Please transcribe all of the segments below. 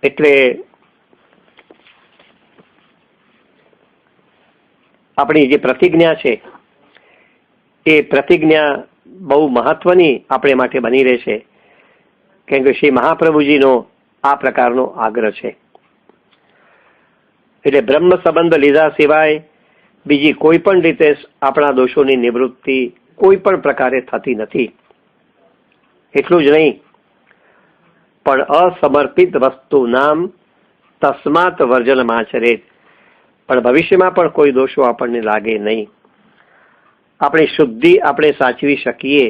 એટલે આપણી જે પ્રતિજ્ઞા છે એ પ્રતિજ્ઞા બહુ મહત્વની આપણે માટે બની રહેશે, કેમ કે શ્રી મહાપ્રભુજીનો આ પ્રકારનો આગ્રહ છે. એટલે બ્રહ્મ સંબંધ લીધા સિવાય બીજી કોઈ પણ રીતે આપણા દોષોની નિવૃત્તિ કોઈ પણ પ્રકારે થતી નથી. એટલું જ નહીં, પણ અસમર્પિત વસ્તુ નામ તસ્માત વર્જનમાચરેત, પણ ભવિષ્યમાં પણ કોઈ દોષો આપણને લાગે નહીં. આપણી શુદ્ધિ આપણે સાચવી શકીએ,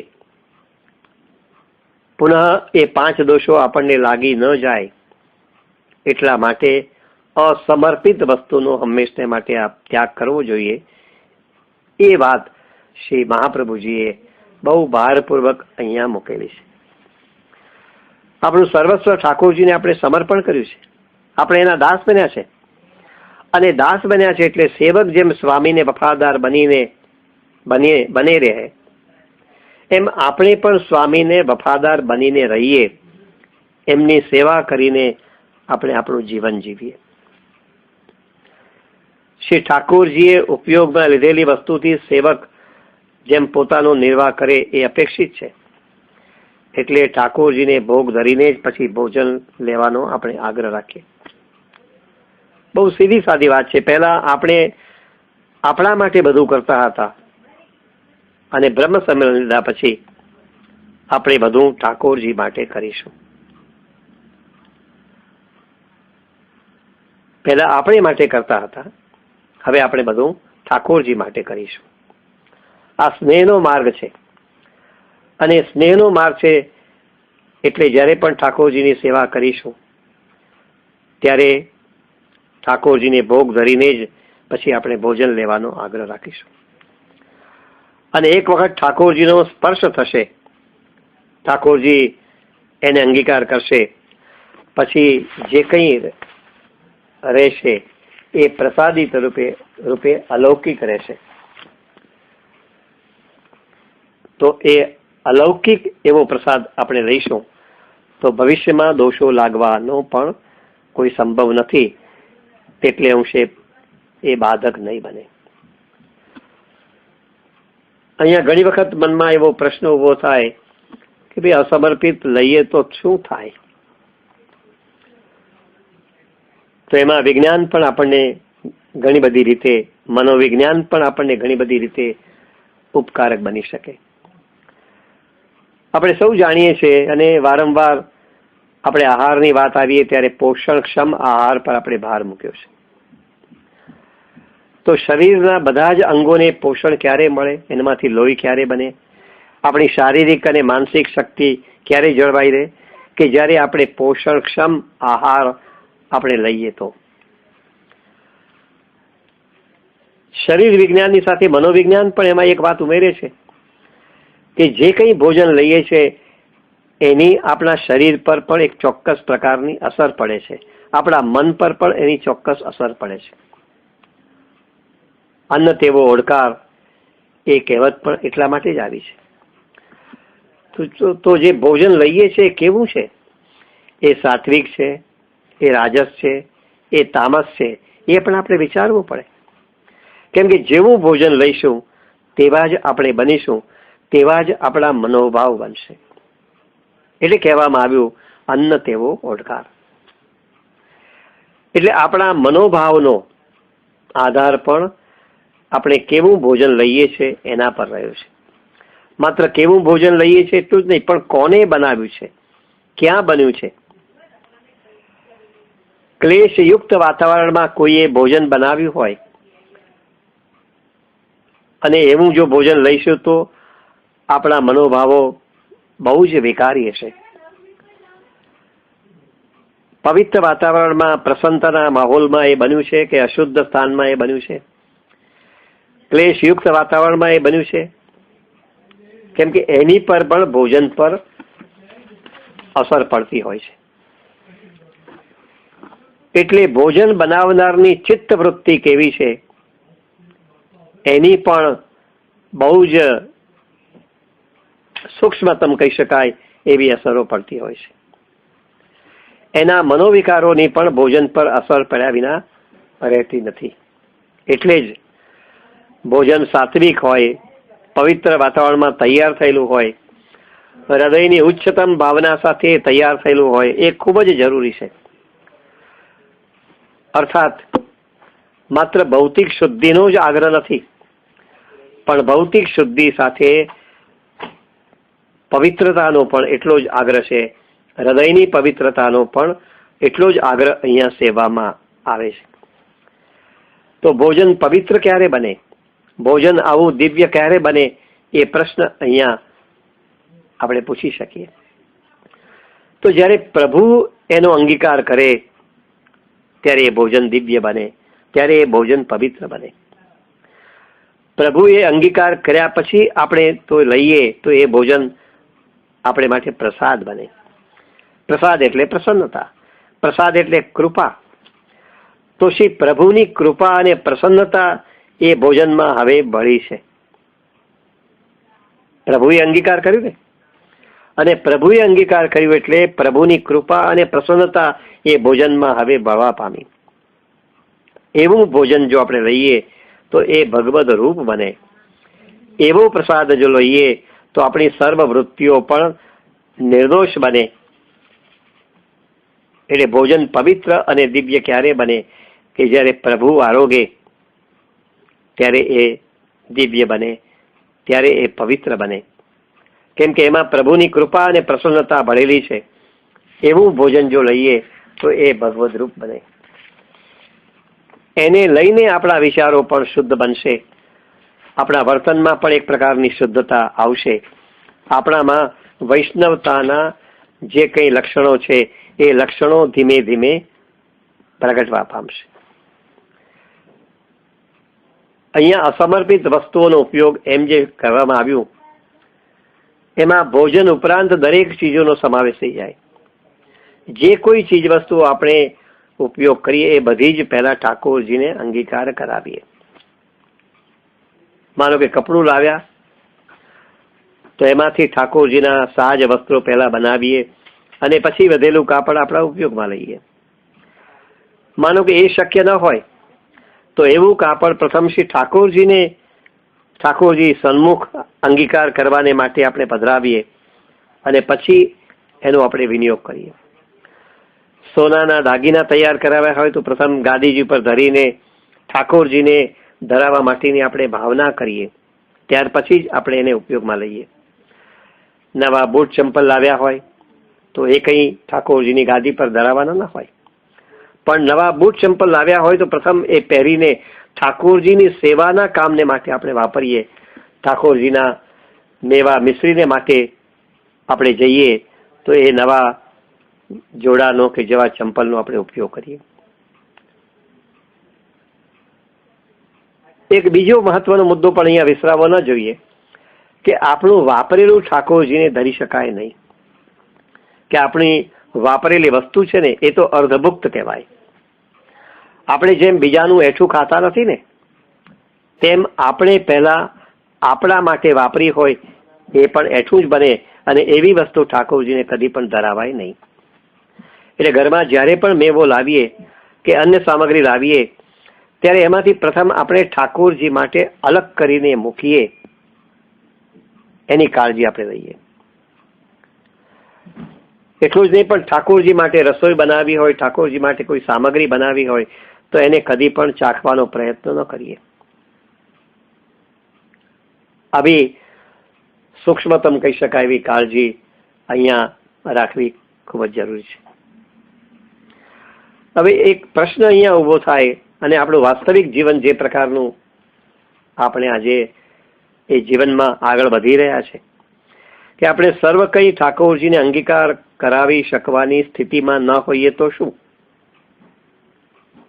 પુનઃ એ 5 દોષો આપણને લાગી ન જાય, એટલા માટે અસમર્પિત વસ્તુનો હંમેશને માટે ત્યાગ કરવો જોઈએ. એ વાત શ્રી મહાપ્રભુજીએ બહુ ભારપૂર્વક અહીંયા મૂકેલી છે. આપણું સર્વસ્વ ઠાકોરજીને આપણે સમર્પણ કર્યું છે. આપણે એના દાસ બન્યા છે, અને દાસ બન્યા છે એટલે સેવક જેમ સ્વામીને વફાદાર બને રહે, એમ આપણે પણ સ્વામીને વફાદાર બનીને રહીએ, એમની સેવા કરીને આપણે આપણું જીવન જીવીએ. શ્રી ઠાકોરજીએ ઉપયોગમાં લીધેલી વસ્તુથી સેવક જેમ પોતાનો નિર્વાહ કરે એ અપેક્ષિત છે. એટલે ઠાકોરજીને ભોગ ધરીને જ પછી ભોજન લેવાનો આપણે આગ્રહ રાખીએ. બહુ સીધી સાદી વાત છે. પહેલા આપણે આપણા માટે બધું કરતા હતા, અને બ્રહ્મ સંમેલન લીધા પછી આપણે બધું ઠાકોરજી માટે કરીશું. પહેલા આપણે માટે કરતા હતા, હવે આપણે બધું ઠાકોરજી માટે કરીશું. આ સ્નેહનો માર્ગ છે, અને સ્નેહનો માર્ગ છે એટલે જ્યારે પણ ઠાકોરજીની સેવા કરીશું ત્યારે ઠાકોરજીને ભોગ ધરીને જ પછી આપણે ભોજન લેવાનો આગ્રહ રાખીશું. અને એક વખત ઠાકોરજીનો સ્પર્શ થશે, ઠાકોરજી એને અંગીકાર કરશે, પછી જે કંઈ રહેશે એ પ્રસાદિત રૂપે અલૌકિક રહેશે. તો એ અલૌકિક એવો પ્રસાદ આપણે લઈશું તો ભવિષ્યમાં દોષો લાગવાનો પણ કોઈ સંભવ નથી, તેટલે અંશે એ બાધક નહીં બને. અહીંયા ઘણી વખત મનમાં એવો પ્રશ્ન ઉભો થાય કે ભાઈ અસમર્પિત લઈએ તો શું થાય? તો એમાં વિજ્ઞાન પણ આપણને ઘણી બધી રીતે, મનોવિજ્ઞાન પણ આપણને ઘણી બધી રીતે ઉપકારક બની શકે. આપણે સૌ જાણીએ છીએ, અને વારંવાર આપણે આહારની વાત આવીએ ત્યારે પોષણક્ષમ આહાર પર આપણે ભાર મૂક્યો છે. તો શરીરના બધા જ અંગોને પોષણ ક્યારે મળે, એનામાંથી લોહી ક્યારે બને, આપણી શારીરિક અને માનસિક શક્તિ ક્યારે જળવાઈ રહે, કે જ્યારે આપણે પોષણક્ષમ આહાર આપણે લઈએ. તો શરીર વિજ્ઞાનની સાથે મનોવિજ્ઞાન પણ એમાં એક વાત ઉમેરે છે કે જે કંઈ ભોજન લઈએ છીએ એની આપણા શરીર પર પણ એક ચોક્કસ પ્રકારની અસર પડે છે, આપણા મન પર પણ એની ચોક્કસ અસર પડે છે. અન્ન તેવો ઓડકાર એ કહેવત પણ એટલા માટે જ આવી છે. તો જે ભોજન લઈએ છીએ એ કેવું છે? એ સાત્વિક છે, એ રાજસ છે, એ તામસ છે, એ પણ આપણે વિચારવું પડે. કેમ કે જેવું ભોજન લઈશું તેવા જ આપણે બનીશું, તેવા જ આપણા મનોભાવ બનશે. એટલે કહેવામાં આવ્યું અન્ન તેવો ઓડકાર. એટલે આપણા મનોભાવનો આધાર પણ આપણે કેવું ભોજન લઈએ છીએ એના પર રહ્યો છે. માત્ર કેવું ભોજન લઈએ છીએ એટલું જ નહીં, પણ કોને બનાવ્યું છે, ક્યાં બન્યું છે. ક્લેશયુક્ત વાતાવરણમાં કોઈએ ભોજન બનાવ્યું હોય અને એવું જો ભોજન લઈશું તો આપણા મનોભાવો બહુ જ વિકારી હશે. પવિત્ર વાતાવરણમાં, પ્રસન્નતાના માહોલમાં એ બન્યું છે કે અશુદ્ધ સ્થાનમાં એ બન્યું છે, ક્લેશયુક્ત વાતાવરણમાં એ બન્યું છે, કેમ કે એની પર પણ ભોજન પર અસર પડતી હોય છે. એટલે ભોજન બનાવનારની ચિત્ત વૃત્તિ કેવી છે એની પણ બહુ જ સૂક્ષ્મતમ કહી શકાય એવી અસરો પડતી હોય છે. એના મનોવિકારોની પણ ભોજન પર અસર પડ્યા વિના રહેતી નથી. એટલે જ ભોજન સાત્વિક હોય, પવિત્ર વાતાવરણમાં તૈયાર થયેલું હોય, હૃદયની ઉચ્ચતમ ભાવના સાથે તૈયાર થયેલું હોય, એ ખૂબ જ જરૂરી છે. અર્થાત માત્ર ભૌતિક શુદ્ધિનો જ આગ્રહ નથી, પણ ભૌતિક શુદ્ધિ સાથે પવિત્રતાનો પણ એટલો જ આગ્રહ છે. હૃદયની પવિત્રતાનો પણ એટલો જ આગ્રહ અહીંયા સેવામાં આવે છે. તો ભોજન પવિત્ર ક્યારે બને, ભોજન આવું દિવ્ય ક્યારે બને, એ પ્રશ્ન અહીંયા આપણે પૂછી શકીએ. તો જ્યારે પ્રભુ એનો અંગીકાર કરે ત્યારે એ ભોજન દિવ્ય બને, ત્યારે એ ભોજન પવિત્ર બને. પ્રભુએ અંગીકાર કર્યા પછી આપણે તો લઈએ તો એ ભોજન આપણે માટે પ્રસાદ બને. પ્રસાદ એટલે પ્રસન્નતા, પ્રસાદ એટલે કૃપા. તો શ્રી પ્રભુની કૃપા અને પ્રસન્નતા એ ભોજનમાં હવે ભળી છે. પ્રભુએ અંગીકાર કર્યું ને, અને પ્રભુએ અંગીકાર કર્યું એટલે પ્રભુની કૃપા અને પ્રસન્નતા એ ભોજનમાં હવે ભળવા પામી. એવું ભોજન જો આપણે લઈએ તો એ ભગવદ રૂપ બને. એવો પ્રસાદ જો લઈએ તો આપણી સર્વ વૃત્તિઓ પણ નિર્દોષ બને. એટલે ભોજન પવિત્ર અને દિવ્ય ક્યારે બને કે જ્યારે પ્રભુ આરોગે ત્યારે એ દિવ્ય બને, ત્યારે એ પવિત્ર બને. કેમ કે એમાં પ્રભુની કૃપા અને પ્રસન્નતા ભળેલી છે. એવું ભોજન જો લઈએ તો એ ભગવદ રૂપ બને. એને લઈને આપણા વિચારો પણ શુદ્ધ બનશે, આપણા વર્તનમાં પણ એક પ્રકારની શુદ્ધતા આવશે. આપણામાં વૈષ્ણવતાના જે કંઈ લક્ષણો છે એ લક્ષણો ધીમે ધીમે પ્રગટવા પામશે. અહીંયા અસમર્પિત વસ્તુઓનો ઉપયોગ એમ જે કરવામાં આવ્યું એમાં ભોજન ઉપરાંત દરેક ચીજોનો સમાવેશ થઈ જાય. જે કોઈ ચીજ વસ્તુ આપણે ઉપયોગ કરીએ એ બધી જ પહેલા ઠાકોરજીને અંગીકાર કરાવીએ. માનો કે કપડું લાવ્યા તો એમાંથી ઠાકોરજીના સાજ વસ્ત્રો પહેલા બનાવીએ અને પછી વધેલું કાપડ આપણા ઉપયોગમાં લઈએ. માનો કે એ શક્ય ન હોય તો એવું કાપડ પ્રથમ શ્રી ઠાકોરજી સન્મુખ અંગીકાર કરવાને માટે આપણે પધરાવીએ અને પછી એનો આપણે વિનિયોગ કરીએ. સોનાના દાગીના તૈયાર કરાવ્યા હોય તો પ્રથમ ગાદીજી પર ધરીને ઠાકોરજીને ધરાવવા માટેની આપણે ભાવના કરીએ, ત્યાર પછી જ આપણે એને ઉપયોગમાં લઈએ. નવા બૂટ ચંપલ લાવ્યા હોય તો એ કંઈ ઠાકોરજીની ગાદી પર ધરાવવાના ન હોય, પણ નવા બૂટ ચંપલ લાવ્યા હોય તો પ્રથમ એ પહેરીને ઠાકોરજીની સેવાના કામને માટે આપણે વાપરીએ. ઠાકોરજીના મેવા મિશ્રીને માટે આપણે જઈએ તો એ નવા જોડાનો કે જેવા ચંપલનો આપણે ઉપયોગ કરીએ. એક બીજો મહત્વનો મુદ્દો પણ અહીંયા વિસરાવો ન જોઈએ કે આપણું વાપરેલું ઠાકોરજીને ધરી શકાય નહીં. કે આપણી વાપરેલી વસ્તુ છે ને એ તો અર્ધભુક્ત કહેવાય. આપણે જેમ બીજાનું એઠું ખાતા નથી ને, તેમ આપણે પહેલા આપણા માટે વાપરી હોય એ પણ એઠું જ બને, અને એવી વસ્તુ ઠાકોરજીને કદી પણ ધરાવાય નહીં. એટલે ઘરમાં જ્યારે પણ મેવો લાવીએ કે અન્ય સામગ્રી લાવીએ ત્યારે એમાંથી પ્રથમ આપણે ઠાકોરજી માટે અલગ કરીને મૂકીએ, એની કાળજી આપણે લઈએ. એટલું જ નહીં, પણ ઠાકોરજી માટે રસોઈ બનાવી હોય, ઠાકોરજી માટે કોઈ સામગ્રી બનાવી હોય તો એને કદી પણ ચાખવાનો પ્રયત્ન ન કરીએ. આવી સૂક્ષ્મતમ કહી શકાય એવી કાળજી અહીંયા રાખવી ખૂબ જ જરૂરી છે. હવે એક પ્રશ્ન અહીંયા ઊભો થાય, અને આપણું વાસ્તવિક જીવન જે પ્રકારનું આપણે આજે એ જીવનમાં આગળ વધી રહ્યા છે કે આપણે સર્વ કંઈ ઠાકોરજીને અંગીકાર કરાવી શકવાની સ્થિતિમાં ન હોઈએ તો શું?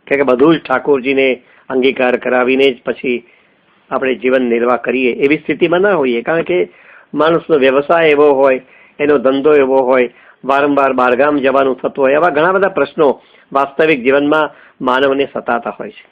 કે બધું જ ઠાકોરજીને અંગીકાર કરાવીને જ પછી આપણે જીવન નિર્વાહ કરીએ એવી સ્થિતિમાં ન હોઈએ. કારણ કે માણસનો વ્યવસાય એવો હોય, એનો ધંધો એવો હોય, વારંવાર બહારગામ જવાનું થતું હોય, એવા ઘણા બધા પ્રશ્નો વાસ્તવિક જીવનમાં માનવને સતાતા હોય છે.